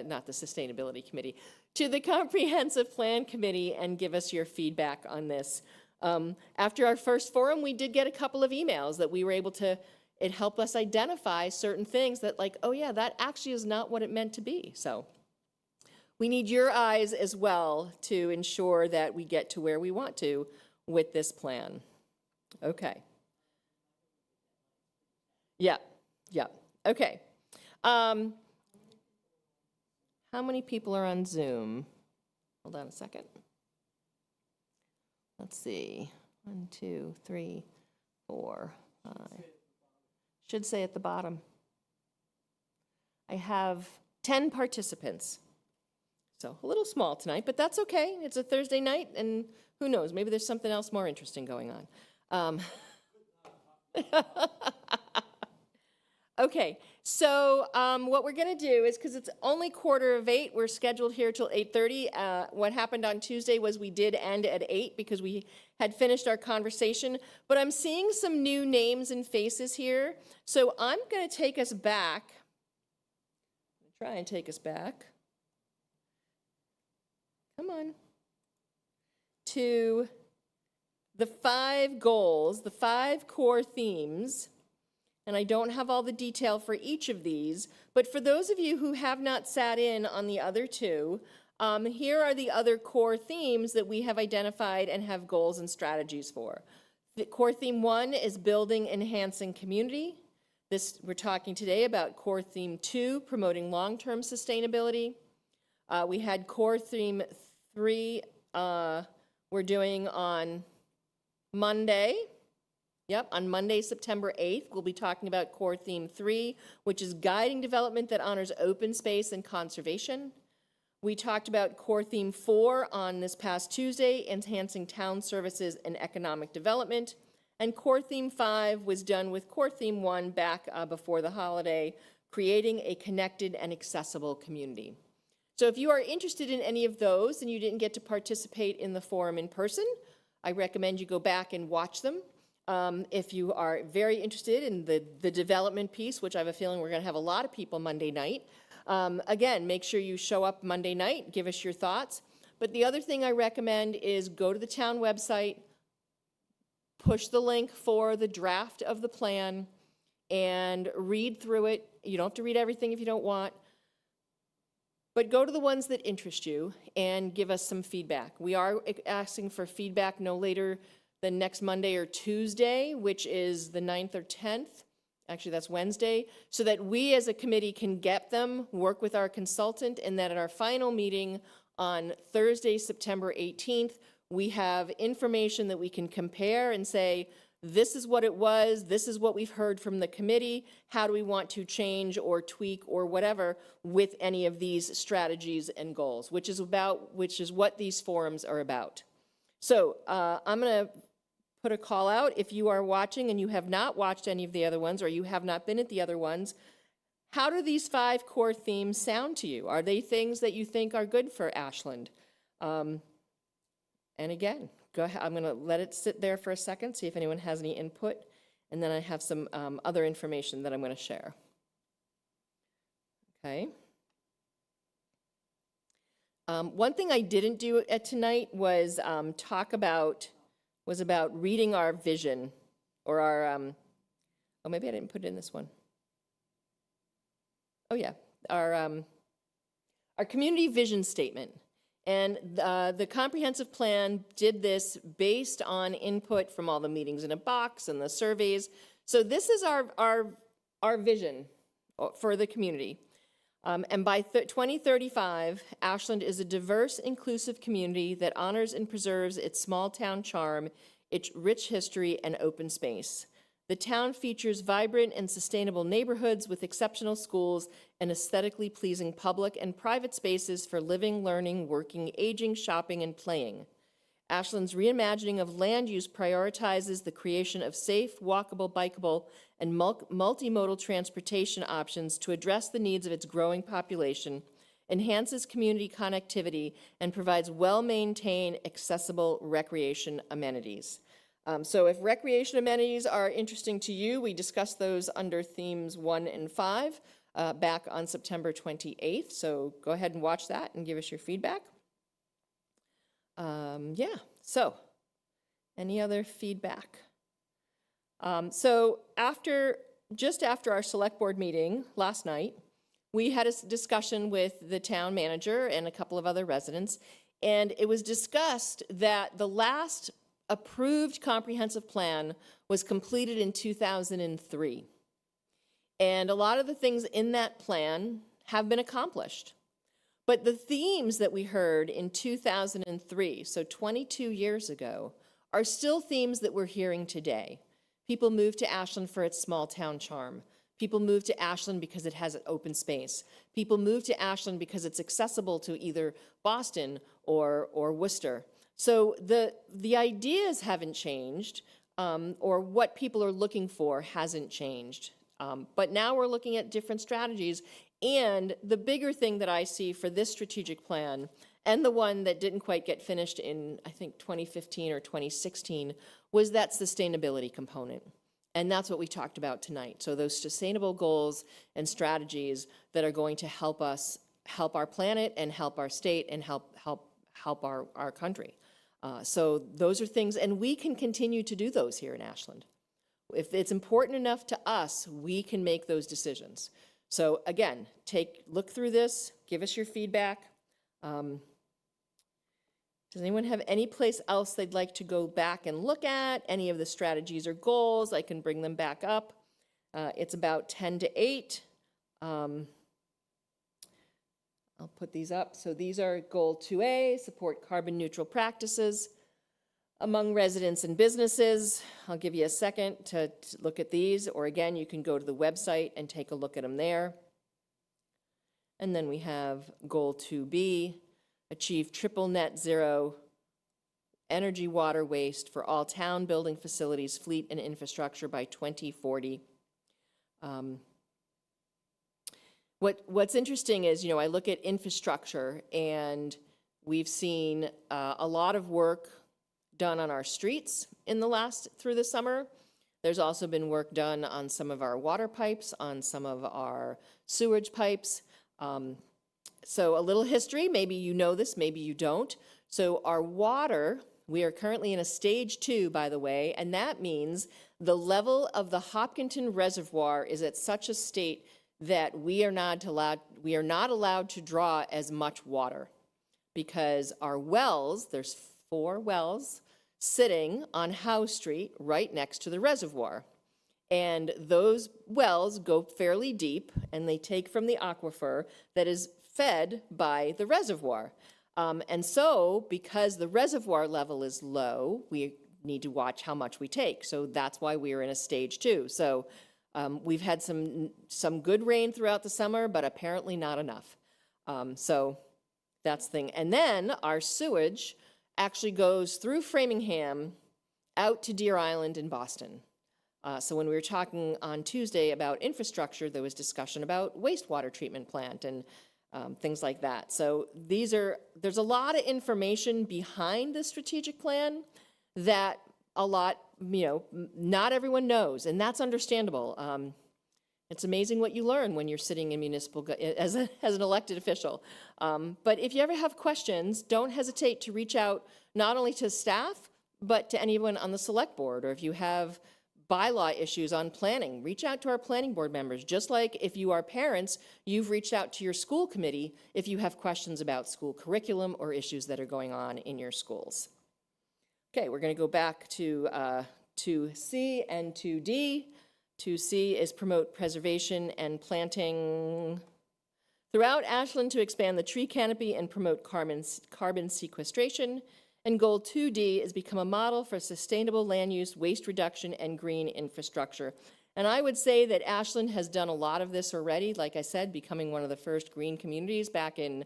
A: not the Sustainability Committee, to the Comprehensive Plan Committee and give us your feedback on this. After our first forum, we did get a couple of emails that we were able to, it helped us identify certain things that like, oh yeah, that actually is not what it meant to be. So we need your eyes as well to ensure that we get to where we want to with this plan. Okay. Yeah, okay. How many people are on Zoom? Hold on a second. Let's see, 1, 2, 3, 4, 5. Should say at the bottom. I have 10 participants. So a little small tonight, but that's okay. It's a Thursday night, and who knows, maybe there's something else more interesting going on. Okay, so what we're going to do is, because it's only 7:45, we're scheduled here till 8:30. What happened on Tuesday was we did end at 8 because we had finished our conversation, but I'm seeing some new names and faces here. So I'm going to take us back. Try and take us back. Come on. To the 5 goals, the 5 core themes and I don't have all the detail for each of these, but for those of you who have not sat in on the other two, here are the other core themes that we have identified and have goals and strategies for. The core theme 1 is building, enhancing community. We're talking today about core theme 2, promoting long-term sustainability. We had core theme 3, we're doing on Monday. Yep, on Monday, September 8th, we'll be talking about core theme 3, which is guiding development that honors open space and conservation. We talked about core theme 4 on this past Tuesday, enhancing town services and economic development. And core theme 5 was done with core theme 1 back before the holiday, creating a connected and accessible community. So if you are interested in any of those and you didn't get to participate in the forum in person, I recommend you go back and watch them. If you are very interested in the development piece, which I have a feeling we're going to have a lot of people Monday night, again, make sure you show up Monday night, give us your thoughts. But the other thing I recommend is go to the town website, push the link for the draft of the plan, and read through it. You don't have to read everything if you don't want, but go to the ones that interest you and give us some feedback. We are asking for feedback no later than next Monday or Tuesday, which is the 9th or 10th. Actually, that's Wednesday, so that we as a committee can get them, work with our consultant, and that at our final meeting on Thursday, September 18th, we have information that we can compare and say, this is what it was, this is what we've heard from the committee, how do we want to change or tweak or whatever with any of these strategies and goals, which is what these forums are about. So I'm going to put a call out. If you are watching and you have not watched any of the other ones or you have not been at the other ones, how do these 5 core themes sound to you? Are they things that you think are good for Ashland? And again, go ahead. I'm going to let it sit there for a second, see if anyone has any input, and then I have some other information that I'm going to share. Okay. One thing I didn't do tonight was talk about reading our vision, or our, oh, maybe I didn't put it in this one. Oh yeah, our community vision statement. And the comprehensive plan did this based on input from all the meetings in a box and the surveys. So this is our vision for the community. And by 2035, Ashland is a diverse, inclusive community that honors and preserves its small town charm, its rich history, and open space. The town features vibrant and sustainable neighborhoods with exceptional schools and aesthetically pleasing public and private spaces for living, learning, working, aging, shopping, and playing. Ashland's reimagining of land use prioritizes the creation of safe, walkable, bikeable, and multimodal transportation options to address the needs of its growing population, enhances community connectivity, and provides well-maintained, accessible recreation amenities. So if recreation amenities are interesting to you, we discussed those under themes 1 and 5 back on September 28th. So go ahead and watch that and give us your feedback. Yeah, so any other feedback? So just after our select board meeting last night, we had a discussion with the town manager and a couple of other residents, and it was discussed that the last approved comprehensive plan was completed in 2003. And a lot of the things in that plan have been accomplished. But the themes that we heard in 2003, so 22 years ago, are still themes that we're hearing today. People move to Ashland for its small town charm. People move to Ashland because it has an open space. People move to Ashland because it's accessible to either Boston or Worcester. So the ideas haven't changed, or what people are looking for hasn't changed. But now we're looking at different strategies. And the bigger thing that I see for this strategic plan, and the one that didn't quite get finished in, I think, 2015 or 2016, was that sustainability component. And that's what we talked about tonight. So those sustainable goals and strategies that are going to help us help our planet and help our state and help our country. So those are things, and we can continue to do those here in Ashland. If it's important enough to us, we can make those decisions. So again, look through this, give us your feedback. Does anyone have any place else they'd like to go back and look at? Any of the strategies or goals? I can bring them back up. It's about 10 to 8. I'll put these up. So these are goal 2A, support carbon neutral practices among residents and businesses. I'll give you a second to look at these, or again, you can go to the website and take a look at them there. And then we have goal 2B, achieve triple net zero energy, water, waste for all town building facilities, fleet, and infrastructure by 2040. What's interesting is, I look at infrastructure, and we've seen a lot of work done on our streets through the summer. There's also been work done on some of our water pipes, on some of our sewage pipes. So a little history, maybe you know this, maybe you don't. So our water, we are currently in a stage 2, by the way, and that means the level of the Hopkinton Reservoir is at such a state that we are not allowed to draw as much water, because our wells, there's 4 wells sitting on Howe Street right next to the reservoir. And those wells go fairly deep, and they take from the aquifer that is fed by the reservoir. And so, because the reservoir level is low, we need to watch how much we take. So that's why we are in a stage 2. So we've had some good rain throughout the summer, but apparently not enough. So that's the thing. And then our sewage actually goes through Framingham out to Deer Island in Boston. So when we were talking on Tuesday about infrastructure, there was discussion about wastewater treatment plant and things like that. So there's a lot of information behind the strategic plan that not everyone knows, and that's understandable. It's amazing what you learn when you're sitting in municipal as an elected official. But if you ever have questions, don't hesitate to reach out not only to staff, but to anyone on the select board. Or if you have bylaw issues on planning, reach out to our planning board members. Just like if you are parents, you've reached out to your school committee if you have questions about school curriculum or issues that are going on in your schools. Okay, we're going to go back to 2C and 2D. 2C is promote preservation and planting throughout Ashland to expand the tree canopy and promote carbon sequestration. And goal 2D is become a model for sustainable land use, waste reduction, and green infrastructure. And I would say that Ashland has done a lot of this already, like I said, becoming one of the first green communities back in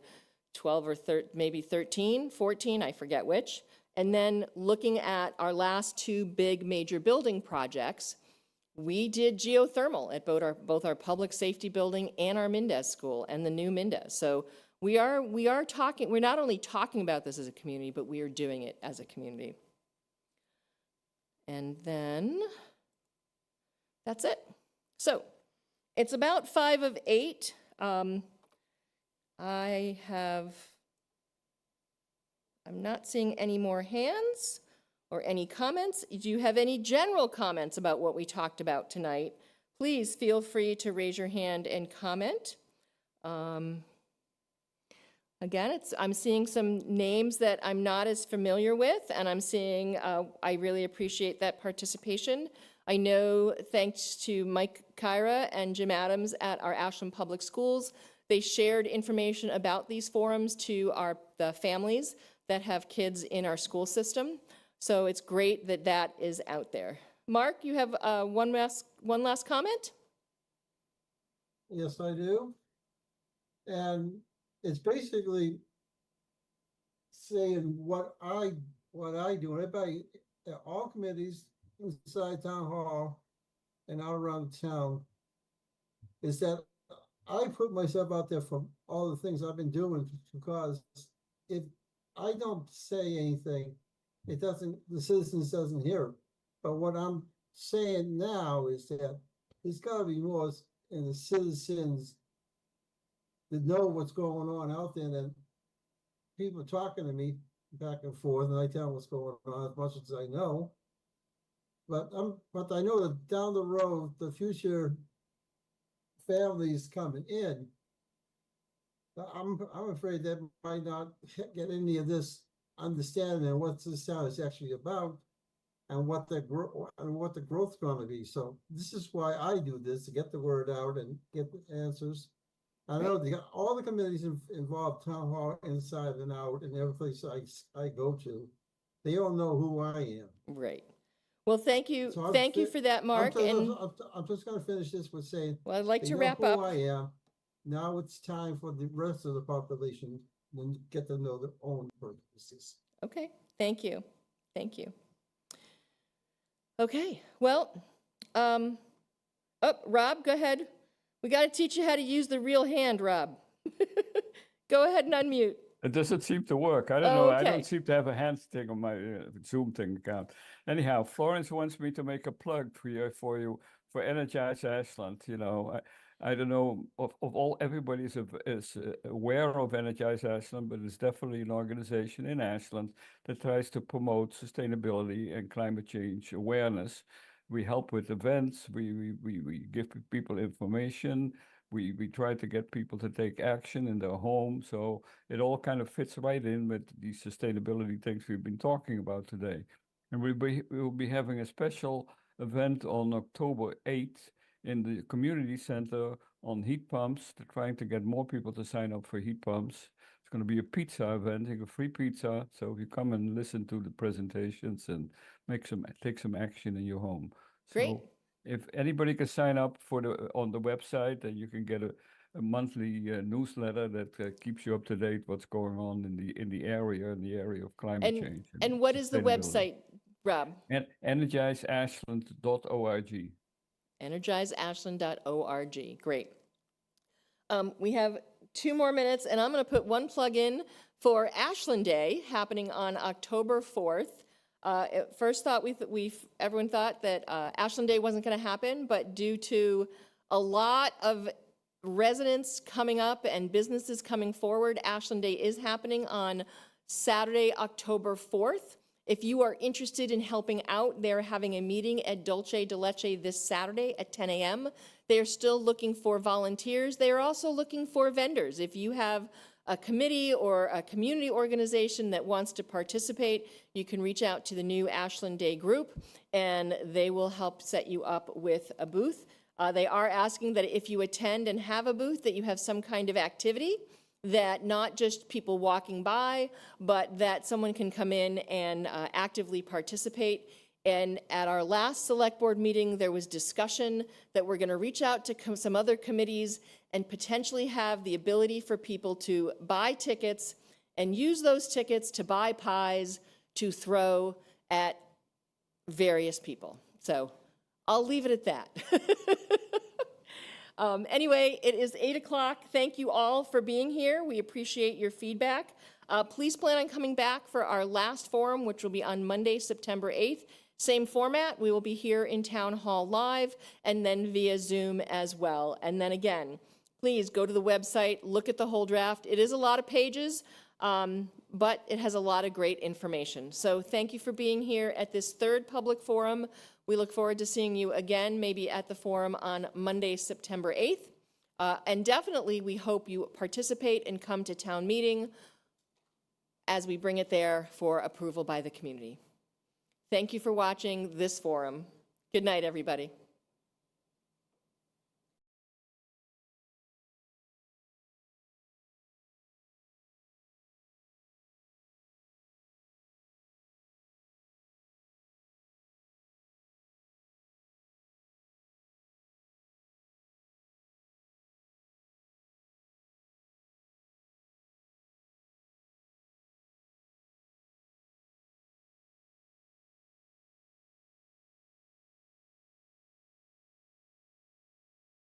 A: 12 or maybe 13, 14, I forget which. And then looking at our last 2 big major building projects, we did geothermal at both our public safety building and our Mendez school and the new Mendez. So we are talking, we're not only talking about this as a community, but we are doing it as a community. And then that's it. So it's about 5 of 8. I'm not seeing any more hands or any comments. Do you have any general comments about what we talked about tonight? Please feel free to raise your hand and comment. Again, I'm seeing some names that I'm not as familiar with, and I'm seeing, I really appreciate that participation. I know, thanks to Mike Kyra and Jim Adams at our Ashland Public Schools, they shared information about these forums to the families that have kids in our school system. So it's great that that is out there. Mark, you have one last comment?
D: Yes, I do. And it's basically saying what I do. Everybody, all committees inside town hall and out around town, is that I put myself out there for all the things I've been doing, because if I don't say anything, the citizens doesn't hear it. But what I'm saying now is that there's got to be more in the citizens that know what's going on out there, than people talking to me back and forth, and I tell them what's going on as much as I know. But I know that down the road, the future families coming in, I'm afraid they might not get any of this understanding of what this town is actually about and what the growth's going to be. So this is why I do this, to get the word out and get the answers. I know all the committees involved, town hall inside and out, and every place I go to, they all know who I am.
A: Right. Well, thank you.
D: So
A: Thank you for that, Mark. And
D: I'm just going to finish this with saying,
A: well, I'd like
D: they
A: to
D: know
A: wrap
D: who
A: up.
D: I am. Now it's time for the rest of the population to get to know their own purposes.
A: Okay. Thank you. Thank you. Okay. Well, Rob, go ahead. We got to teach you how to use the real hand, Rob. Go ahead and unmute.
B: It doesn't seem to work. I don't
A: Oh,
B: know. I
A: okay.
B: don't seem to have a hand thing on my Zoom thing account. Anyhow, Florence wants me to make a plug for you for Energize Ashland. You know, I don't know of all everybody is aware of Energize Ashland, but it's definitely an organization in Ashland that tries to promote sustainability and climate change awareness. We help with events. We give people information. We try to get people to take action in their home. So it all kind of fits right in with the sustainability things we've been talking about today. And we'll be having a special event on October 8th in the community center on heat pumps. They're trying to get more people to sign up for heat pumps. It's going to be a pizza event, a free pizza. So if you come and listen to the presentations and take some action in your home.
A: Great.
B: So if anybody can sign up for on the website, then you can get a monthly newsletter that keeps you up to date what's going on in the area of climate change.
A: And what is the
B: sustainability.
A: website, Rob?
B: And energizeashland.org.
A: Energizeashland.org. Great. We have 2 more minutes, and I'm going to put one plug in for Ashland Day happening on October 4th. At first thought, everyone thought that Ashland Day wasn't going to happen, but due to a lot of residents coming up and businesses coming forward, Ashland Day is happening on Saturday, October 4th. If you are interested in helping out, they're having a meeting at Dulce de Leche this Saturday at 10 a.m. They are still looking for volunteers. They are also looking for vendors. If you have a committee or a community organization that wants to participate, you can reach out to the new Ashland Day group, and they will help set you up with a booth. They are asking that if you attend and have a booth, that you have some kind of activity, that not just people walking by, but that someone can come in and actively participate. And at our last select board meeting, there was discussion that we're going to reach out to some other committees and potentially have the ability for people to buy tickets and use those tickets to buy pies to throw at various people. So I'll leave it at that. Anyway, it is 8 o'clock. Thank you all for being here. We appreciate your feedback. Please plan on coming back for our last forum, which will be on Monday, September 8th. Same format. We will be here in Town Hall live and then via Zoom as well. And then again, please go to the website, look at the whole draft. It is a lot of pages, but it has a lot of great information. So thank you for being here at this 3rd public forum. We look forward to seeing you again, maybe at the forum on Monday, September 8th. And definitely, we hope you participate and come to town meeting as we bring it there for approval by the community. Thank you for watching this forum. Good night, everybody.